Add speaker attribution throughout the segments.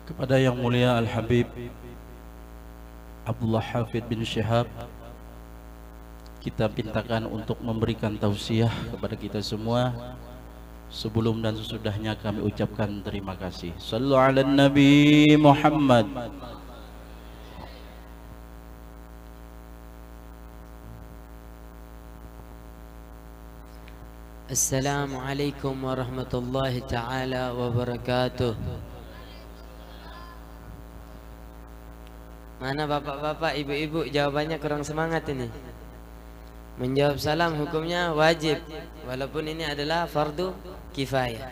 Speaker 1: Kepada Yang Mulia Al-Habib Abdullah Hafid bin Syihab, kita pintakan untuk memberikan tausiah kepada kita semua. Sebelum dan sesudahnya kami ucapkan terima kasih. Sallu ala Nabi Muhammad.
Speaker 2: Assalamualaikum warahmatullahi ta'ala wabarakatuh. Mana bapak-bapak, ibu-ibu, jawabannya kurang semangat ini. Menjawab salam hukumnya wajib, walaupun ini adalah fardu kifayah.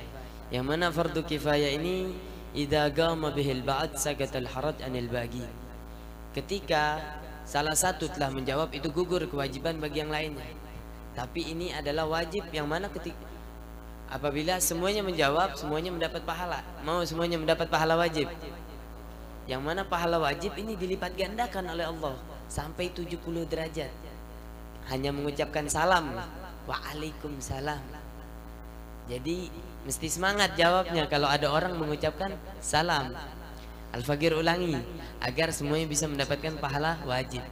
Speaker 2: Yang mana fardu kifayah ini idza qama bihil ba'd sakatal haraj anil bagi. Ketika salah satu telah menjawab, itu gugur kewajiban bagi yang lainnya. Tapi ini adalah wajib, yang mana ketika apabila semuanya menjawab, semuanya mendapat pahala. Mau semuanya mendapat pahala wajib, yang mana pahala wajib ini dilipat gandakan oleh Allah sampai 70 derajat. Hanya mengucapkan salam, waalaikumsalam. Jadi mesti semangat jawabnya kalau ada orang mengucapkan salam. Al-Faqir ulangi agar semuanya bisa mendapatkan pahala wajib.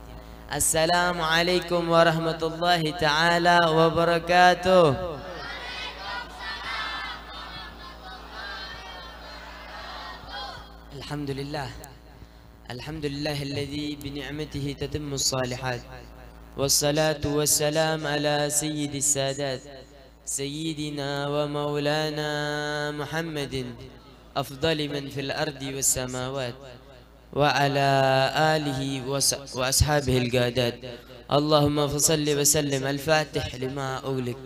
Speaker 2: Assalamualaikum warahmatullahi ta'ala wabarakatuh. Alhamdulillah. Alhamdulillah alladhi bini'matihi tatimmu salihat. Wassalatu wassalam ala sayyidis sadat sayyidina wa maulana Muhammadin afdali man fil ardi was samawat wa ala alihi wa ashabihi al-qadat. Allahumma fasalli wa sallim al-fatih lima ughliq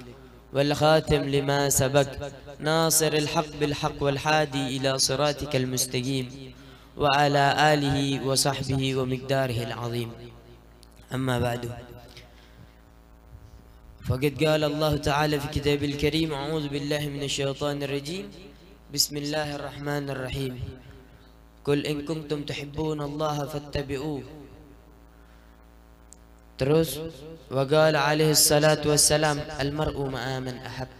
Speaker 2: wal khatim lima sabaq nasir al-haq bil haq wal hadi ila siratika al-mustaqim wa ala alihi wa sahbihi wa miqdarihi al-azim. Amma ba'du. Faqad qala Allah ta'ala fi kitabil karim, a'udzu billahi minasy syaithanir rajim. Bismillahirrahmanirrahim. Qul in kuntum tuhibbunallaha fattabi'uh. Terus wa qala alaihi salatu wassalam, al-mar'u ma'a man ahab.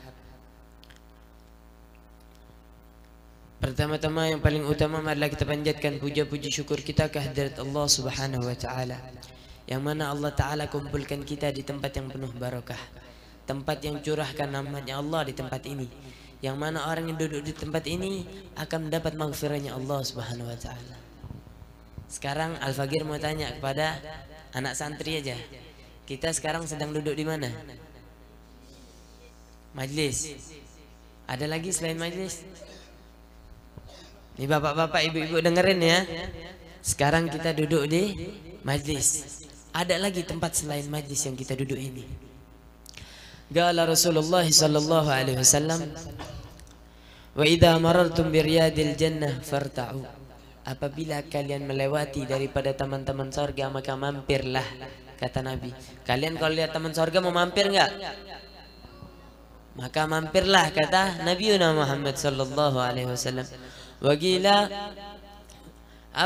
Speaker 2: Pertama-tama yang paling utama, marilah kita panjatkan puja-puji syukur kita kehadirat Allah Subhanahu wa taala, yang mana Allah taala kumpulkan kita di tempat yang penuh barakah, tempat yang curahkan rahmatnya Allah di tempat ini, yang mana orang yang duduk di tempat ini akan mendapat maghfirahnya Allah Subhanahu wa taala. Sekarang Al-Faqir mau tanya kepada anak santri aja. Kita sekarang sedang duduk di mana? Majlis. Ada lagi selain majlis? Nih bapak-bapak, ibu-ibu dengerin ya. Sekarang kita duduk di majlis. Ada lagi tempat selain majlis yang kita duduk ini. Qala Rasulullah sallallahu alaihi wasallam, wa idza marartum bi riyadil jannah farta'u. Apabila kalian melewati daripada taman-taman surga, maka mampirlah, kata Nabi. Kalian kalau lihat taman surga mau mampir enggak? Maka mampirlah, kata Nabi Muhammad sallallahu alaihi wasallam. Wagila,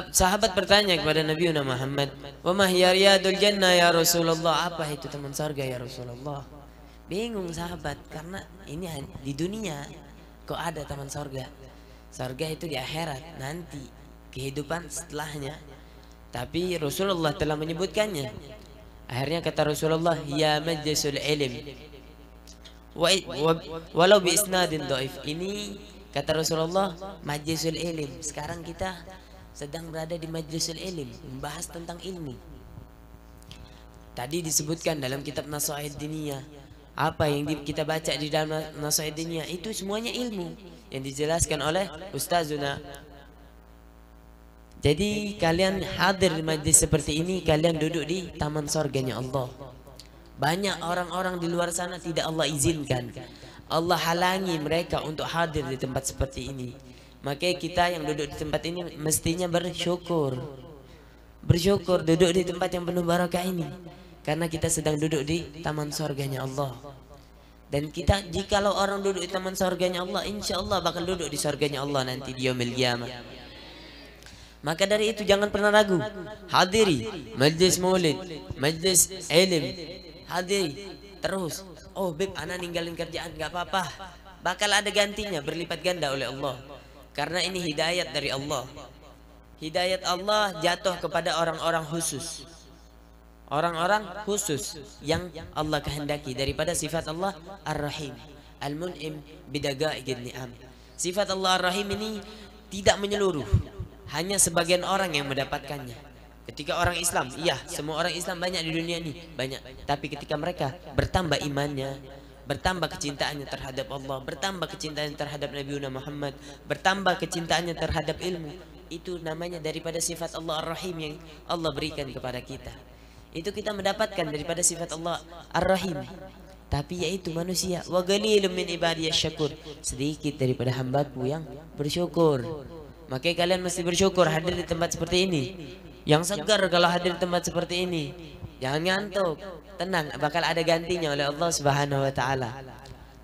Speaker 2: sahabat bertanya kepada Nabi Muhammad, wa ma hiya riyadul jannah ya Rasulullah? Apa itu taman surga ya Rasulullah? Bingung sahabat, karena ini di dunia kok ada taman surga. Surga itu di akhirat, nanti kehidupan setelahnya. Tapi Rasulullah telah menyebutkannya. Akhirnya kata Rasulullah, ya majlisul ilm, walau bi isnadin dhaif. Ini kata Rasulullah majlisul ilm. Sekarang kita sedang berada di majlisul ilm, membahas tentang ilmu. Tadi disebutkan dalam kitab Nasha'id Diniyah. Apa yang kita baca di dalam Nasha'id Diniyah itu semuanya ilmu yang dijelaskan oleh Ustazuna. Jadi kalian hadir di majlis seperti ini, kalian duduk di taman surganya Allah. Banyak orang-orang di luar sana tidak Allah izinkan, Allah halangi mereka untuk hadir di tempat seperti ini. Maka kita yang duduk di tempat ini mestinya bersyukur. Bersyukur duduk di tempat yang penuh barakah ini, karena kita sedang duduk di taman surganya Allah. Dan kita, jikalau orang duduk di taman surganya Allah, insya Allah bakal duduk di surganya Allah nanti di yaumil qiyamah. Maka dari itu jangan pernah ragu, hadiri majlis maulid, majlis ilm, hadiri terus. Oh beb, anak ninggalin kerjaan, nggak apa-apa, bakal ada gantinya berlipat ganda oleh Allah. Karena ini hidayat dari Allah. Hidayat Allah jatuh kepada orang-orang khusus. Orang-orang khusus yang Allah kehendaki daripada sifat Allah Ar-Rahim, Al-Mun'im bidaga'il ni'am. Sifat Allah Ar-Rahim ini tidak menyeluruh, hanya sebagian orang yang mendapatkannya. Ketika orang Islam, iya, semua orang Islam banyak di dunia ini, banyak. Tapi ketika mereka bertambah imannya, bertambah kecintaannya terhadap Allah, bertambah kecintaannya terhadap Nabi Muhammad, bertambah kecintaannya terhadap ilmu, itu namanya daripada sifat Allah Ar-Rahim yang Allah berikan kepada kita. Itu kita mendapatkan daripada sifat Allah Ar-Rahim. Tapi yaitu manusia, wa qalilun min ibadiyasy syakur, sedikit daripada hambaku yang bersyukur. Makanya kalian mesti bersyukur hadir di tempat seperti ini. Yang segar kalau hadir di tempat seperti ini. Jangan ngantuk, tenang, bakal ada gantinya oleh Allah Subhanahu wa taala.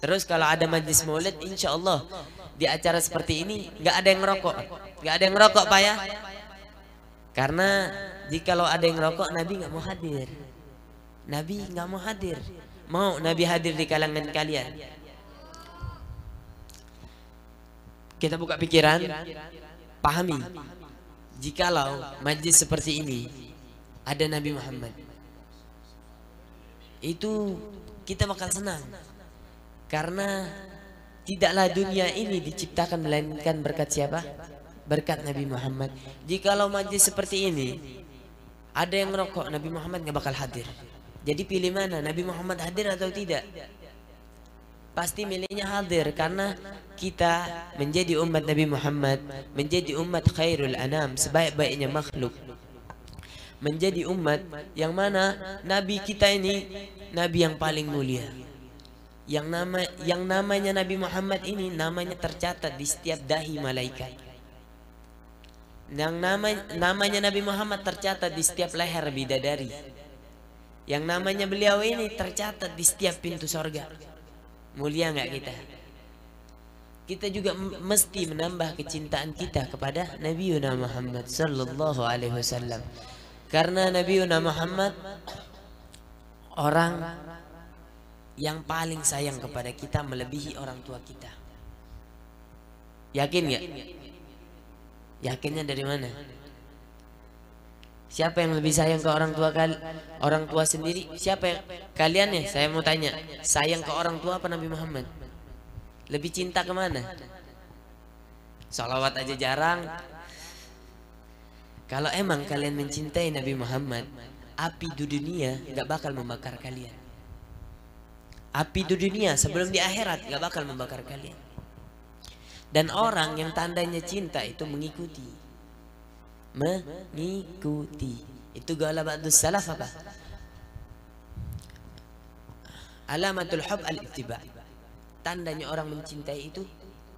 Speaker 2: Terus kalau ada majlis maulid, insyaallah di acara seperti ini nggak ada yang ngerokok. Nggak ada yang ngerokok, Pak ya. Karena jikalau ada yang ngerokok, Nabi nggak mau hadir. Nabi nggak mau hadir. Mau Nabi hadir di kalangan kalian. Kita buka pikiran, pahami. Jikalau majlis seperti ini ada Nabi Muhammad, itu kita bakal senang. Karena tidaklah dunia ini diciptakan melainkan berkat siapa? Berkat Nabi Muhammad. Jikalau majlis seperti ini ada yang merokok, Nabi Muhammad nggak bakal hadir. Jadi pilih mana, Nabi Muhammad hadir atau tidak? Pasti milihnya hadir, karena kita menjadi umat Nabi Muhammad, menjadi umat khairul anam, sebaik-baiknya makhluk, menjadi umat yang mana Nabi kita ini Nabi yang paling mulia, yang namanya Nabi Muhammad ini namanya tercatat di setiap dahi malaikat, yang namanya Nabi Muhammad tercatat di setiap leher bidadari, yang namanya beliau ini tercatat di setiap pintu sorga. Mulia nggak kita? Kita juga mesti menambah kecintaan kita kepada Nabi Muhammad sallallahu alaihi wasallam. Karena Nabi Muhammad orang yang paling sayang kepada kita melebihi orang tua kita. Yakin nggak? Yakinnya dari mana? Siapa yang lebih sayang ke orang tua orang tua sendiri? Siapa yang kalian ya? Saya mau tanya, sayang ke orang tua apa Nabi Muhammad? Lebih cinta kemana? Salawat aja jarang. Kalau emang kalian mencintai Nabi Muhammad, api di dunia nggak bakal membakar kalian. Api di dunia sebelum di akhirat nggak bakal membakar kalian. Dan orang yang tandanya cinta itu mengikuti. Itu gala ba'dus salaf apa? Alamatul hub al-ittiba. Tandanya orang mencintai itu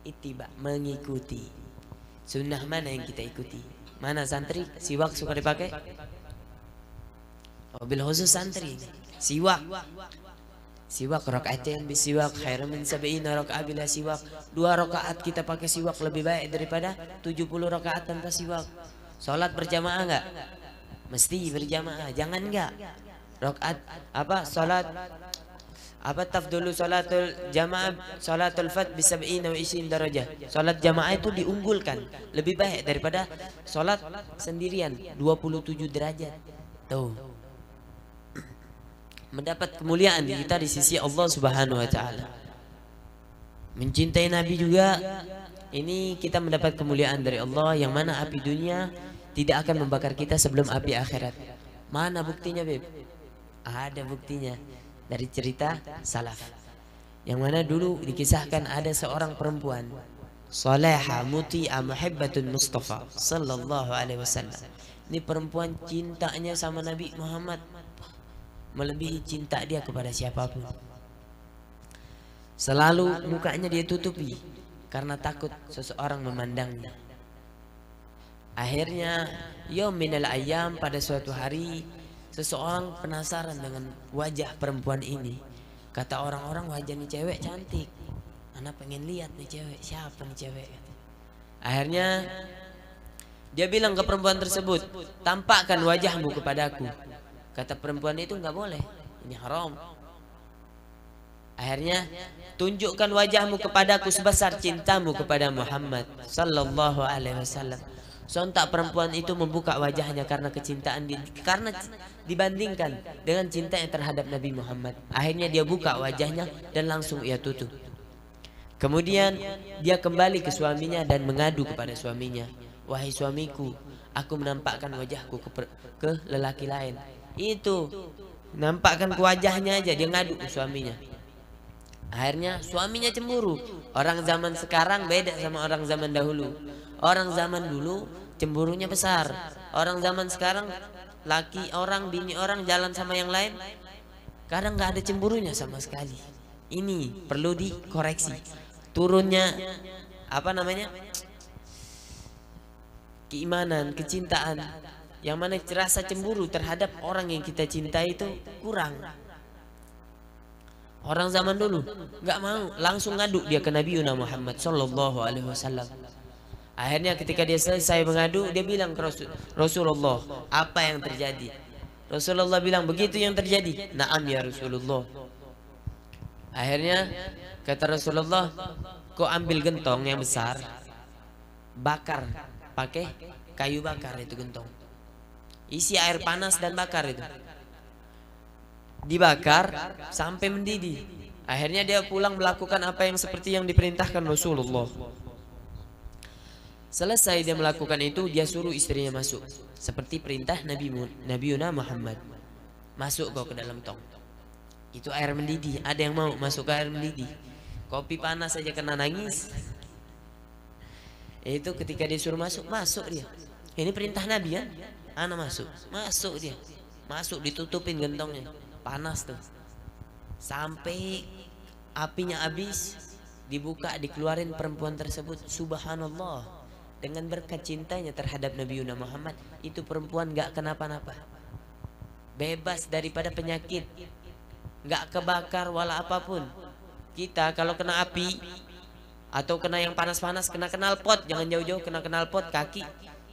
Speaker 2: ittiba, mengikuti. Sunnah mana yang kita ikuti? Mana santri? Siwak suka dipakai? Bil khusus santri. Siwak. Siwak rakaatain bisiwak khairan min sab'ina rakaat bila siwak. 2 rakaat kita pakai siwak lebih baik daripada 70 rakaat tanpa siwak. Salat berjamaah enggak? Mesti berjamaah, jangan enggak. Rakaat apa? Salat apa tafdulu salatul jamaah salatul fat bi 27 darajah. Salat jamaah itu diunggulkan, lebih baik daripada salat sendirian 27 derajat. Tuh. Mendapat kemuliaan kita di sisi Allah Subhanahu wa taala. Mencintai Nabi juga ini kita mendapat kemuliaan dari Allah, yang mana api dunia tidak akan membakar kita sebelum api akhirat. Mana buktinya, Beb? Ada buktinya dari cerita salaf. Yang mana dulu dikisahkan ada seorang perempuan salihah muti'ah muhibbatun Mustafa sallallahu alaihi wasallam. Ini perempuan cintanya sama Nabi Muhammad melebihi cinta dia kepada siapapun. Selalu mukanya dia tutupi karena takut seseorang memandangnya. Akhirnya yaum minal ayyam, pada suatu hari seseorang penasaran dengan wajah perempuan ini. Kata orang-orang, wajah nih cewek cantik, anak pengen lihat nih cewek, siapa nih cewek. Akhirnya dia bilang ke perempuan tersebut, tampakkan wajahmu kepadaku. Kata perempuan itu, nggak boleh, ini haram. Akhirnya tunjukkan wajahmu kepadaku sebesar cintamu kepada Muhammad sallallahu alaihi wasallam. Sontak perempuan itu membuka wajahnya karena kecintaan karena dibandingkan dengan cintanya terhadap Nabi Muhammad. Akhirnya dia buka wajahnya dan langsung ia tutup. Kemudian dia kembali ke suaminya dan mengadu kepada suaminya, "Wahai suamiku, aku menampakkan wajahku ke lelaki lain." Itu nampakkan ke wajahnya aja dia ngadu ke suaminya. Akhirnya suaminya cemburu. Orang zaman sekarang beda sama orang zaman dahulu. Orang zaman dulu cemburunya besar. Orang zaman sekarang laki orang, bini orang jalan sama yang lain, kadang nggak ada cemburunya sama sekali. Ini perlu dikoreksi. Turunnya apa namanya? Keimanan, kecintaan, yang mana rasa cemburu terhadap orang yang kita cintai itu kurang. Orang zaman dulu nggak mau, langsung ngadu dia ke Nabi Muhammad Sallallahu Alaihi Wasallam. Akhirnya ketika dia selesai mengadu, dia bilang ke Rasulullah, "Apa yang terjadi?" Rasulullah bilang, "Begitu yang terjadi." "Na'am ya Rasulullah." Akhirnya kata Rasulullah, "Kau ambil gentong yang besar, bakar pakai kayu bakar itu gentong. Isi air panas dan bakar itu. Dibakar sampai mendidih." Akhirnya dia pulang melakukan apa yang seperti yang diperintahkan Rasulullah. Selesai dia melakukan itu, dia suruh istrinya masuk seperti perintah Nabiuna Muhammad. "Masuk kau ke dalam tong." Itu air mendidih. Ada yang mau masuk ke air mendidih? Kopi panas saja kena nangis. Itu ketika disuruh masuk, masuk dia. Ini perintah Nabi kan? Ana masuk, masuk dia. Masuk ditutupin gentongnya. Panas tuh. Sampai apinya habis, dibuka, dikeluarin perempuan tersebut. Subhanallah. Dengan berkat cintanya terhadap Nabi Muhammad, itu perempuan gak kenapa-napa, bebas daripada penyakit, gak kebakar wala apapun. Kita kalau kena api atau kena yang panas-panas, kena knalpot, jangan jauh-jauh, kena knalpot kaki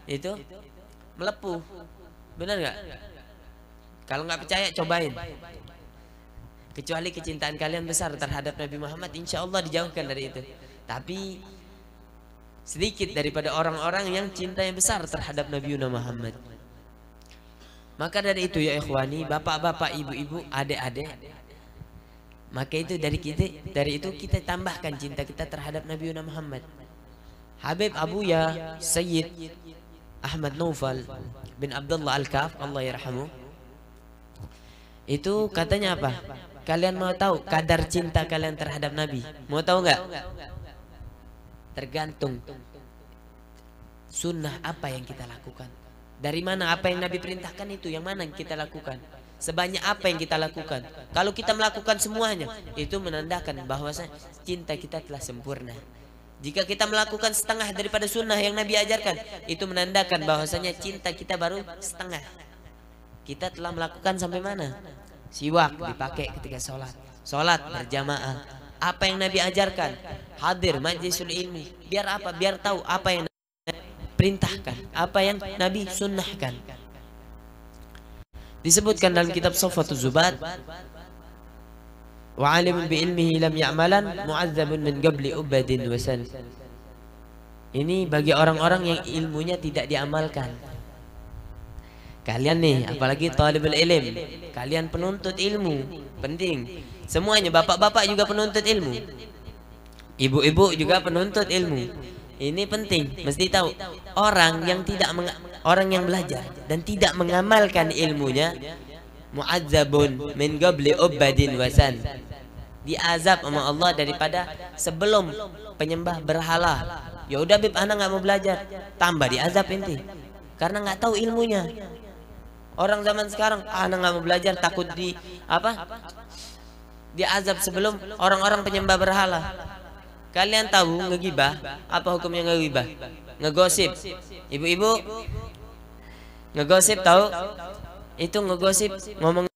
Speaker 2: itu melepuh, benar gak? Kalau gak percaya cobain. Kecuali kecintaan kalian besar terhadap Nabi Muhammad, insya Allah dijauhkan dari itu. Tapi sedikit daripada orang-orang yang cintanya besar terhadap Nabi Muhammad. Maka dari itu ya ikhwani, bapak-bapak, ibu-ibu, adik-adik, maka itu dari itu kita tambahkan cinta kita terhadap Nabi Muhammad. Habib Abuya Sayyid Ahmad Naufal bin Abdullah Al-Kaf, Allah yarhamu, itu katanya apa? Kalian mau tahu kadar cinta kalian terhadap Nabi? Mau tahu nggak? Tergantung sunnah apa yang kita lakukan. Dari mana apa yang Nabi perintahkan itu yang mana yang kita lakukan. Sebanyak apa yang kita lakukan. Kalau kita melakukan semuanya, itu menandakan bahwa cinta kita telah sempurna. Jika kita melakukan setengah daripada sunnah yang Nabi ajarkan, itu menandakan bahwasanya cinta kita baru setengah. Kita telah melakukan sampai mana? Siwak dipakai ketika sholat, sholat berjamaah. Apa yang Nabi ajarkan, hadir majlisul ilmi. Biar apa? Biar tahu apa yang Nabi perintahkan, apa yang Nabi sunnahkan. Disebutkan dalam kitab Soffatuz Zubat, wa alimun bi ilmihi lam ya'malan mu'adzabun min qabli ubadin wasan. Ini bagi orang-orang yang ilmunya tidak diamalkan. Kalian nih, apalagi talibul ilm, kalian penuntut ilmu, penting. Semuanya, bapak-bapak juga penuntut ilmu, ibu-ibu juga penuntut ilmu. Ini penting, mesti tahu. Orang yang belajar dan tidak mengamalkan ilmunya, mu'adzabun min qabli ubadin wasan, diazab sama Allah daripada sebelum penyembah berhala. Ya udah bib, anak nggak mau belajar, tambah diazab inti karena nggak tahu ilmunya. Orang zaman sekarang, anak nggak mau belajar, takut diazab sebelum orang-orang penyembah berhala. Kalian tahu ngegibah apa hukumnya? Ngegibah, ngegosip. Ibu-ibu, ngegosip tahu? Itu ngegosip, ngomong